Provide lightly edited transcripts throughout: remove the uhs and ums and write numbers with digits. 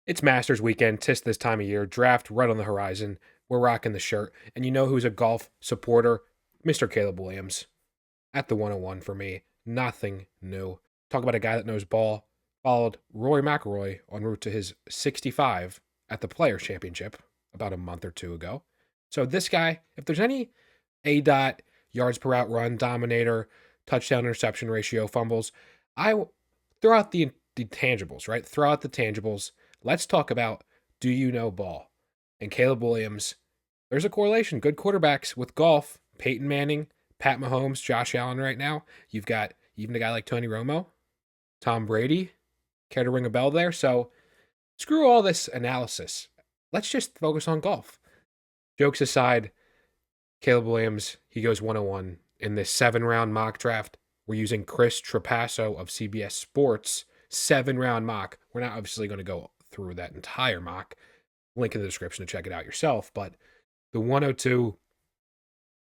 It's Masters weekend, tis this time of year, draft right on the horizon. We're rocking the shirt. And you know who's a golf supporter? Mr. Caleb Williams. At the 101 for me. Nothing new. Talk about a guy that knows ball. Followed Rory McIlroy en route to his 65 at the Players Championship about a month or two ago. So this guy, if there's any A dot, yards per out run, dominator, touchdown interception ratio, fumbles, throw out the tangibles, right? Throw out the tangibles. Let's talk about, do you know ball? And Caleb Williams, there's a correlation. Good quarterbacks with golf. Peyton Manning, Pat Mahomes, Josh Allen right now. You've got even a guy like Tony Romo, Tom Brady. Care to ring a bell there? So screw all this analysis. Let's just focus on golf. Jokes aside, Caleb Williams, he goes 101 in this 7-round mock draft. We're using Chris Trapasso of CBS Sports, 7-round mock. We're not obviously going to go through that entire mock. Link in the description to check it out yourself. But the 102,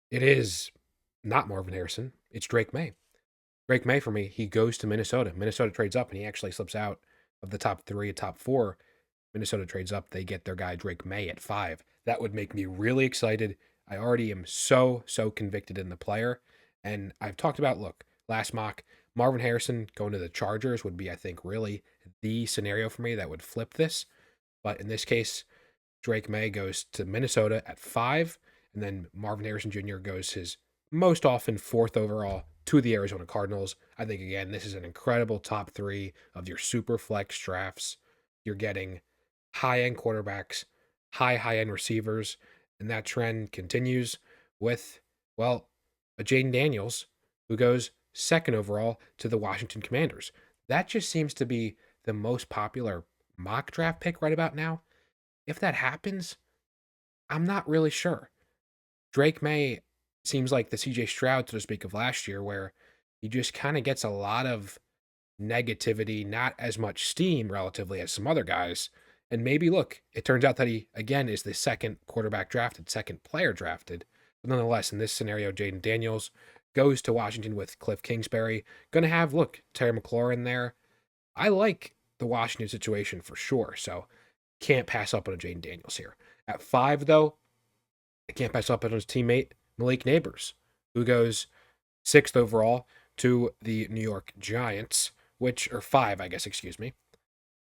it is not Marvin Harrison. It's Drake May. Drake May, for me, he goes to Minnesota. Minnesota trades up, and he actually slips out of the top 3, top 4. Minnesota trades up. They get their guy Drake May at 5. That would make me really excited. I already am so convicted in the player. And I've talked about, look, last mock, Marvin Harrison going to the Chargers would be, I think, really the scenario for me that would flip this. But in this case, Drake May goes to Minnesota at 5. And then Marvin Harrison Jr. goes his most often 4th overall to the Arizona Cardinals. I think, again, this is an incredible top 3 of your super flex drafts. You're getting high-end quarterbacks, high-end receivers, and that trend continues with, well, a Jaden Daniels who goes 2nd overall to the Washington Commanders. That just seems to be the most popular mock draft pick right about now. If that happens, I'm not really sure. Drake May seems like the CJ Stroud, so to speak, of last year, where he just kind of gets a lot of negativity, not as much steam relatively as some other guys. And maybe, look, it turns out that he, again, is the 2nd quarterback drafted, 2nd player drafted. But nonetheless, in this scenario, Jaden Daniels goes to Washington with Cliff Kingsbury. Going to have, look, Terry McLaurin there. I like the Washington situation for sure. So can't pass up on a Jaden Daniels here. At 5, though, I can't pass up on his teammate, Malik Neighbors, who goes 6th overall to the New York Giants, which, or 5, I guess, excuse me.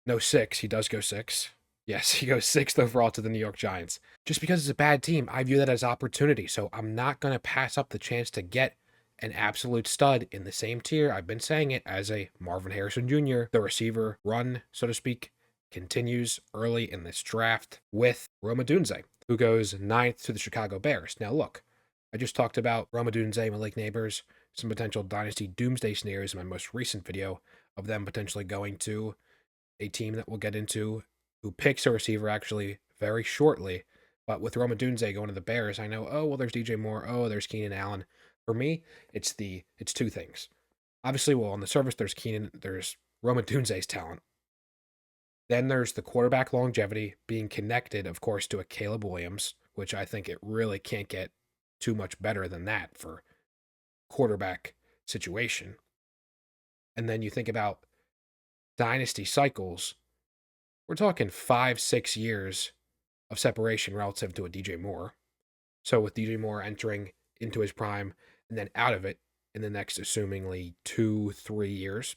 No, 6. He does go 6. Yes, he goes 6th overall to the New York Giants. Just because it's a bad team, I view that as opportunity. So I'm not going to pass up the chance to get an absolute stud in the same tier. I've been saying it as a Marvin Harrison Jr. The receiver run, so to speak, continues early in this draft with Rome Odunze, who goes 9th to the Chicago Bears. Now, look, I just talked about Rome Odunze, Malik Neighbors, some potential dynasty doomsday scenarios in my most recent video of them potentially going to a team that we'll get into who picks a receiver actually very shortly. But with Rome Odunze going to the Bears, I know, oh, well, there's DJ Moore. Oh, there's Keenan Allen. For me, it's 2 things. Obviously, well, on the surface, there's Rome Odunze's talent. Then there's the quarterback longevity being connected, of course, to a Caleb Williams, which I think it really can't get too much better than that for quarterback situation. And then you think about dynasty cycles, we're talking 5-6 years of separation relative to a DJ Moore. So with DJ Moore entering into his prime and then out of it in the next assumingly 2-3 years,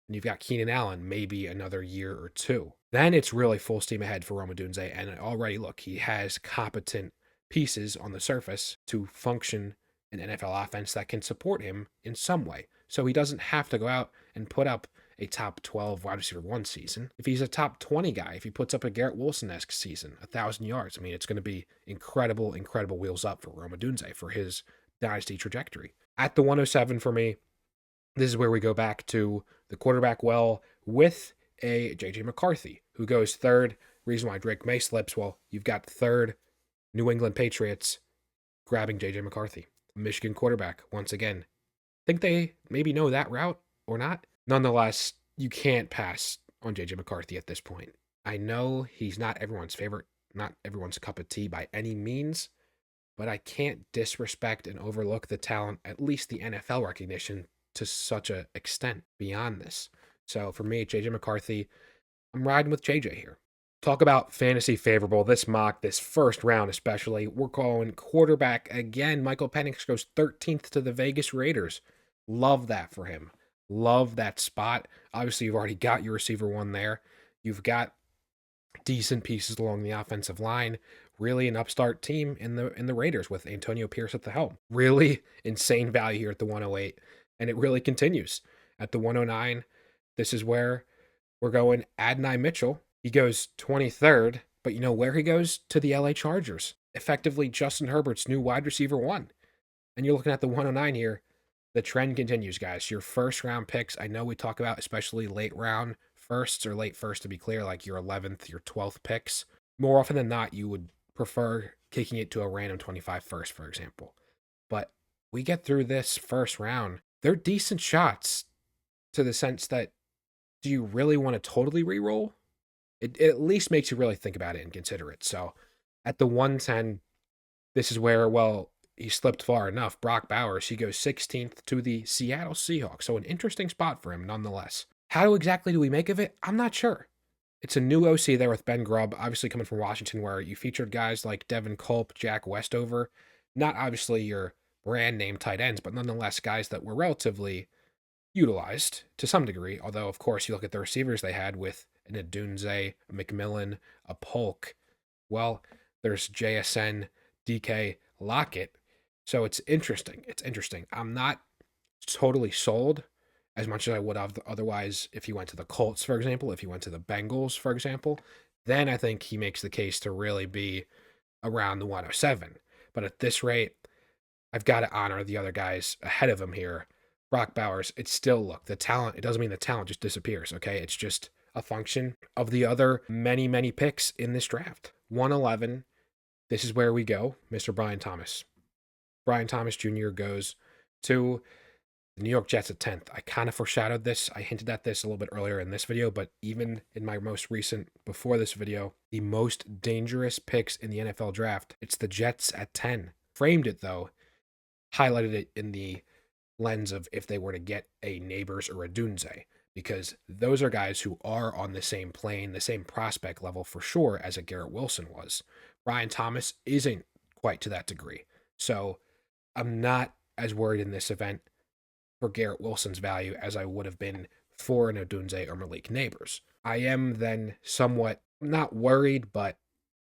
and you've got Keenan Allen maybe another year or 2. Then it's really full steam ahead for Rome Odunze, and already, look, he has competent pieces on the surface to function an NFL offense that can support him in some way. So he doesn't have to go out and put up a top 12 wide receiver 1 season. If he's a top 20 guy, if he puts up a Garrett Wilson-esque season, 1,000 yards, I mean, it's going to be incredible wheels up for Rome Odunze for his dynasty trajectory. At the 107 for me, this is where we go back to the quarterback well with a J.J. McCarthy, who goes 3rd. Reason why Drake May slips, well, you've got 3rd New England Patriots grabbing J.J. McCarthy, a Michigan quarterback, once again. Think they maybe know that route or not? Nonetheless, you can't pass on J.J. McCarthy at this point. I know he's not everyone's favorite, not everyone's cup of tea by any means, but I can't disrespect and overlook the talent, at least the NFL recognition, to such an extent beyond this. So for me, JJ McCarthy, I'm riding with JJ here. Talk about fantasy favorable. This mock, this first round especially, we're going quarterback again. Michael Penix goes 13th to the Vegas Raiders. Love that for him. Love that spot. Obviously, you've already got your receiver one there. You've got decent pieces along the offensive line. Really an upstart team in the Raiders with Antonio Pierce at the helm. Really insane value here at the 108, and it really continues at the 109. This is where we're going Adonai Mitchell. He goes 23rd, but you know where he goes? To the LA Chargers. Effectively Justin Herbert's new wide receiver one. And you're looking at the 109 here. The trend continues, guys. Your first round picks, I know we talk about especially late round firsts or late first to be clear, like your 11th, your 12th picks. More often than not, you would prefer kicking it to a random 25 first, for example. But we get through this first round. They're decent shots to the sense that, do you really want to totally re-roll? It at least makes you really think about it and consider it. So at the 110, this is where, well, he slipped far enough. Brock Bowers, he goes 16th to the Seattle Seahawks. So an interesting spot for him nonetheless. How exactly do we make of it? I'm not sure. It's a new OC there with Ben Grubb, obviously coming from Washington, where you featured guys like Devin Culp, Jack Westover. Not obviously your brand name tight ends, but nonetheless guys that were relatively utilized to some degree. Although, of course, you look at the receivers they had with an Adunze, a McMillan, a Polk. Well, there's JSN, DK, Lockett. So it's interesting. It's interesting. I'm not totally sold as much as I would have otherwise if he went to the Colts, for example, if he went to the Bengals, for example. Then I think he makes the case to really be around the 107. But at this rate, I've got to honor the other guys ahead of him here. Brock Bowers, it's still, look, the talent, it doesn't mean the talent just disappears, okay? It's just a function of the other many, many picks in this draft. 111, this is where we go, Mr. Brian Thomas. Brian Thomas Jr. goes to the New York Jets at 10th. I kind of foreshadowed this. I hinted at this a little bit earlier in this video, but even in my most recent, before this video, the most dangerous picks in the NFL draft, it's the Jets at 10. Framed it, though, highlighted it in the lens of if they were to get a Neighbors or a Dunze, because those are guys who are on the same plane, the same prospect level for sure as a Garrett Wilson was. Brian Thomas isn't quite to that degree. So I'm not as worried in this event for Garrett Wilson's value as I would have been for an Odunze or Malik Neighbors. I am then somewhat not worried, but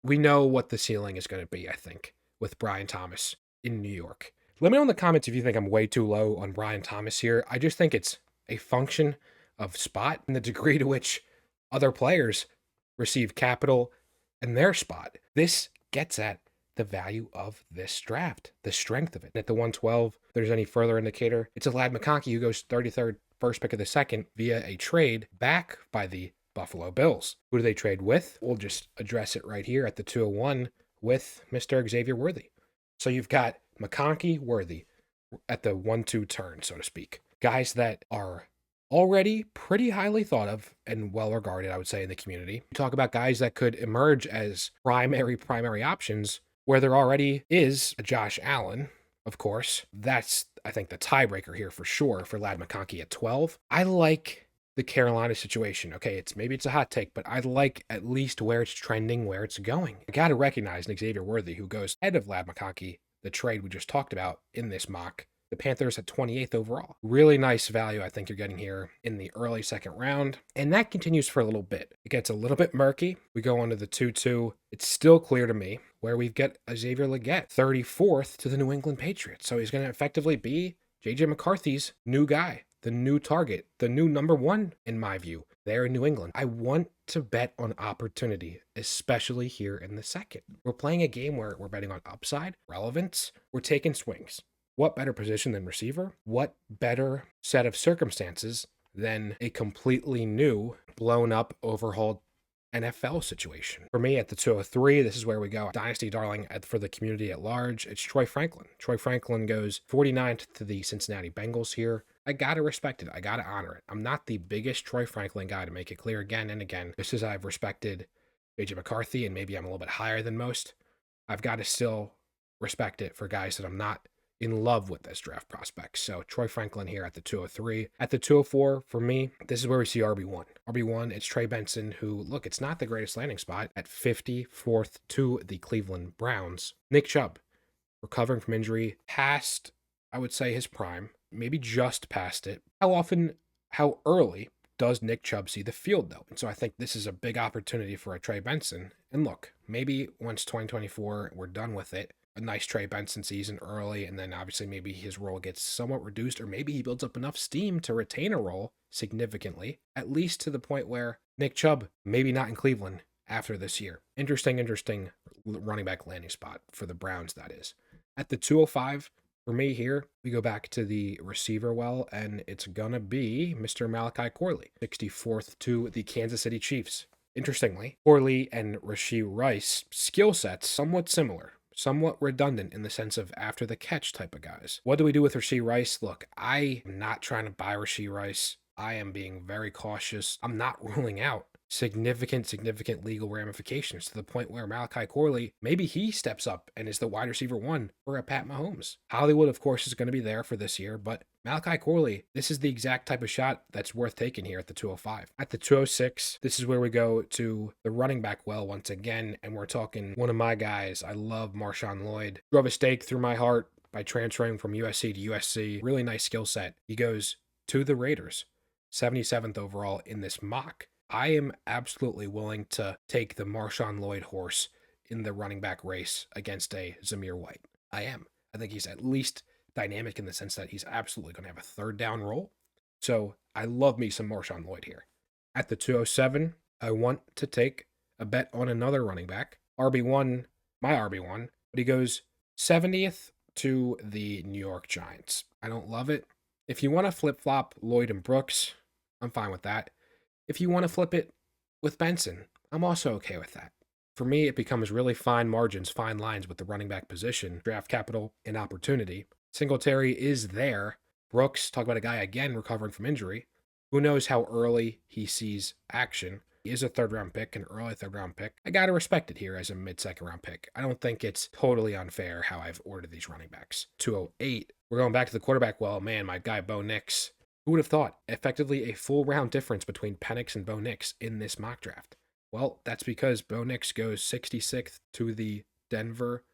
we know what the ceiling is going to be, I think, with Brian Thomas in New York. Let me know in the comments if you think I'm way too low on Brian Thomas here. I just think it's a function of spot and the degree to which other players receive capital in their spot. This gets at the value of this draft, the strength of it. And at the 112, if there's any further indicator, it's a Ladd McConkey who goes 33rd, first pick of the second, via a trade back by the Buffalo Bills. Who do they trade with? We'll just address it right here at the 201 with Mr. Xavier Worthy. So you've got McConkey, Worthy at the 1-2 turn, so to speak. Guys that are already pretty highly thought of and well regarded, I would say, in the community. We talk about guys that could emerge as primary options where there already is a Josh Allen, of course. That's, I think, the tiebreaker here for sure for Ladd McConkey at 12. I like the Carolina situation. Okay, maybe it's a hot take, but I like at least where it's trending, where it's going. I got to recognize Xavier Worthy, who goes ahead of Ladd McConkey, the trade we just talked about in this mock. The Panthers at 28th overall. Really nice value I think you're getting here in the early second round. And that continues for a little bit. It gets a little bit murky. We go on to the 2-2. It's still clear to me where we've got Xavier Legette, 34th to the New England Patriots. So he's going to effectively be J.J. McCarthy's new guy, the new target, the new number one, in my view, there in New England. I want to bet on opportunity, especially here in the second. We're playing a game where we're betting on upside, relevance. We're taking swings. What better position than receiver? What better set of circumstances than a completely new, blown up, overhauled NFL situation? For me, at the 203, this is where we go. Dynasty darling for the community at large. It's Troy Franklin. Troy Franklin goes 49th to the Cincinnati Bengals here. I got to respect it. I got to honor it. I'm not the biggest Troy Franklin guy, to make it clear again and again. Just as I've respected J.J. McCarthy, and maybe I'm a little bit higher than most, I've got to still respect it for guys that I'm not in love with this draft prospect. So Troy Franklin here at the 203. At the 204, for me, this is where we see RB1. RB1, it's Trey Benson, who, look, it's not the greatest landing spot at 54th to the Cleveland Browns. Nick Chubb, recovering from injury, past, I would say, his prime, maybe just past it. How early does Nick Chubb see the field, though? And so I think this is a big opportunity for a Trey Benson. And look, maybe once 2024, we're done with it, a nice Trey Benson season early, and then obviously maybe his role gets somewhat reduced, or maybe he builds up enough steam to retain a role significantly, at least to the point where Nick Chubb, maybe not in Cleveland after this year. Interesting running back landing spot for the Browns, that is. At the 205, for me here, we go back to the receiver well, and it's going to be Mr. Malachi Corley, 64th to the Kansas City Chiefs. Interestingly, Corley and Rashee Rice skill sets somewhat similar, somewhat redundant in the sense of after the catch type of guys. What do we do with Rashee Rice? Look, I am not trying to buy Rashee Rice. I am being very cautious. I'm not ruling out significant legal ramifications to the point where Malachi Corley, maybe he steps up and is the wide receiver one for a Pat Mahomes. Hollywood, of course, is going to be there for this year, but Malachi Corley, this is the exact type of shot that's worth taking here at the 205. At the 206, this is where we go to the running back well once again, and we're talking one of my guys. I love Marshawn Lloyd. Drove a stake through my heart by transferring from USC to USC. Really nice skill set. He goes to the Raiders, 77th overall in this mock. I am absolutely willing to take the Marshawn Lloyd horse in the running back race against a Zamir White. I am. I think he's at least dynamic in the sense that he's absolutely going to have a third down role. So I love me some Marshawn Lloyd here. At the 207, I want to take a bet on another running back. RB1, my RB1, but he goes 70th to the New York Giants. I don't love it. If you want to flip-flop Lloyd and Brooks, I'm fine with that. If you want to flip it with Benson, I'm also okay with that. For me, it becomes really fine margins, fine lines with the running back position, draft capital, and opportunity. Singletary is there. Brooks, talk about a guy again recovering from injury. Who knows how early he sees action. He is a third-round pick, an early third-round pick. I got to respect it here as a mid-second-round pick. I don't think it's totally unfair how I've ordered these running backs. 208, we're going back to the quarterback. Well, man, my guy Bo Nix. Who would have thought? Effectively a full round difference between Penix and Bo Nix in this mock draft. Well, that's because Bo Nix goes 66th to the Denver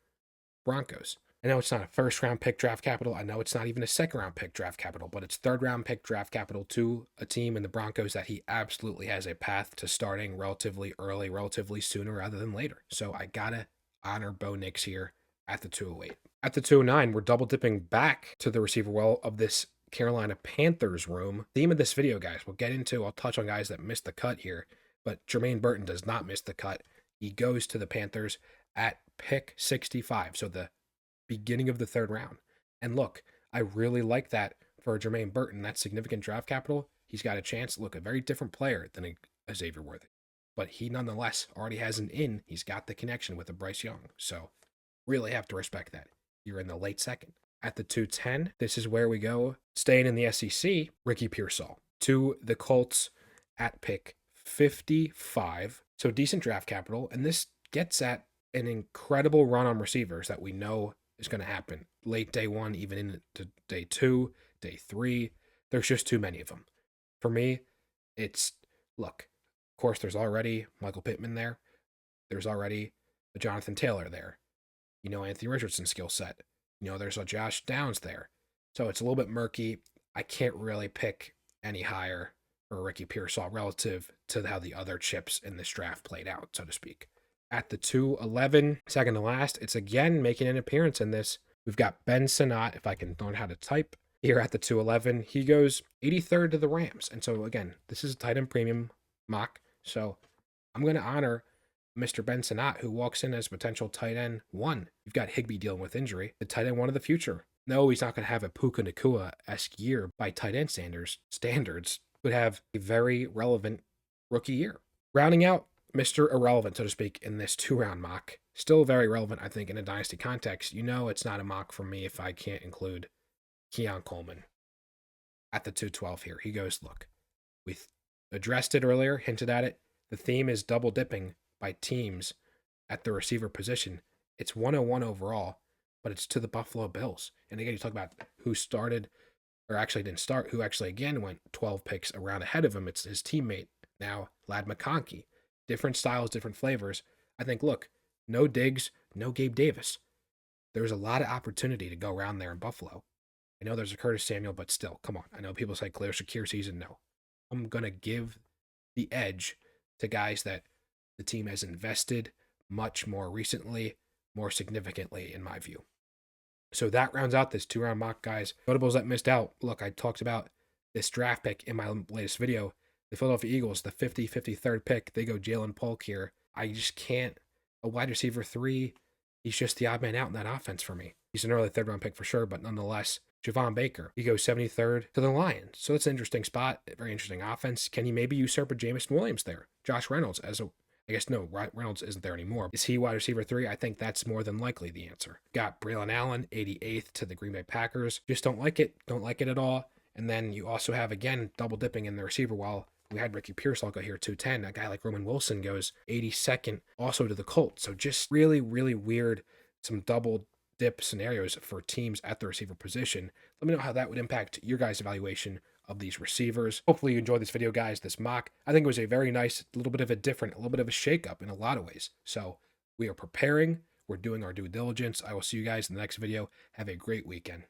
Broncos. I know it's not a first round pick draft capital. I know it's not even a second round pick draft capital, but it's third round pick draft capital to a team in the Broncos that he absolutely has a path to starting relatively early, relatively sooner rather than later. So I gotta honor Bo Nix here at the 208. At the 209, we're double dipping back to the receiver well of this Carolina Panthers room. Theme of this video, guys, I'll touch on guys that missed the cut here, but Jermaine Burton does not miss the cut. He goes to the Panthers at pick 65, so the beginning of the third round. And look, I really like that for Jermaine Burton. That's significant draft capital. He's got a chance. Look, a very different player than a Xavier Worthy, but he nonetheless already has an in. He's got the connection with a Bryce Young, so really have to respect that. You're in the late second. At the 210, this is where we go. Staying in the SEC, Ricky Pearsall to the Colts at pick 55. So decent draft capital. And this gets at an incredible run on receivers that we know is going to happen. Late day one, even into day two, day three. There's just too many of them. For me, look, of course, there's already Michael Pittman there. There's already a Jonathan Taylor there. Anthony Richardson's skill set. There's a Josh Downs there. So it's a little bit murky. I can't really pick any higher for Ricky Pearsall relative to how the other chips in this draft played out, so to speak. At the 211, second to last, it's again making an appearance in this. We've got Ben Sinnott, if I can learn how to type, here at the 211. He goes 83rd to the Rams. And so, again, this is a tight end premium mock. So I'm going to honor Mr. Ben Sinnott, who walks in as potential tight end one. You've got Higbee dealing with injury. The tight end one of the future. No, he's not going to have a Puka Nacua-esque year by tight end standards, but have a very relevant rookie year. Rounding out Mr. Irrelevant, so to speak, in this two-round mock. Still very relevant, I think, in a dynasty context. It's not a mock for me if I can't include Keon Coleman at the 212 here. He goes, look, we addressed it earlier, hinted at it. The theme is double dipping by teams at the receiver position. It's 101 overall. but it's to the Buffalo Bills. And again, you talk about who started or actually didn't start, who actually again went 12 picks around ahead of him. It's his teammate now, Lad McConkey. Different styles, different flavors. I think, look, no Diggs, no Gabe Davis. There's a lot of opportunity to go around there in Buffalo. I know there's a Curtis Samuel, but still, come on. I know people say clear Shakir season. No. I'm going to give the edge to guys that the team has invested much more recently, more significantly, in my view. So that rounds out this 2-round mock, guys. Notables that missed out. Look, I talked about this draft pick in my latest video. The Philadelphia Eagles, the 53rd pick, they go Jalen Polk here. I just can't. A wide receiver 3, he's just the odd man out in that offense for me. He's an early 3rd-round pick for sure, but nonetheless, Javon Baker, he goes 73rd to the Lions. So it's an interesting spot, very interesting offense. Can he maybe usurp a Jameson Williams there? Josh Reynolds as a I guess no, Reynolds isn't there anymore. Is he wide receiver 3? I think that's more than likely the answer. Got Braylon Allen, 88th to the Green Bay Packers. Just don't like it. Don't like it at all. And then you also have, again, double dipping in the receiver while we had Ricky Pearsall go here 210. A guy like Roman Wilson goes 82nd also to the Colts. So just really, really weird. Some double dip scenarios for teams at the receiver position. Let me know how that would impact your guys' evaluation of these receivers. Hopefully you enjoyed this video, guys, this mock. I think it was a very nice, little bit of a shakeup in a lot of ways. So we are preparing. We're doing our due diligence. I will see you guys in the next video. Have a great weekend.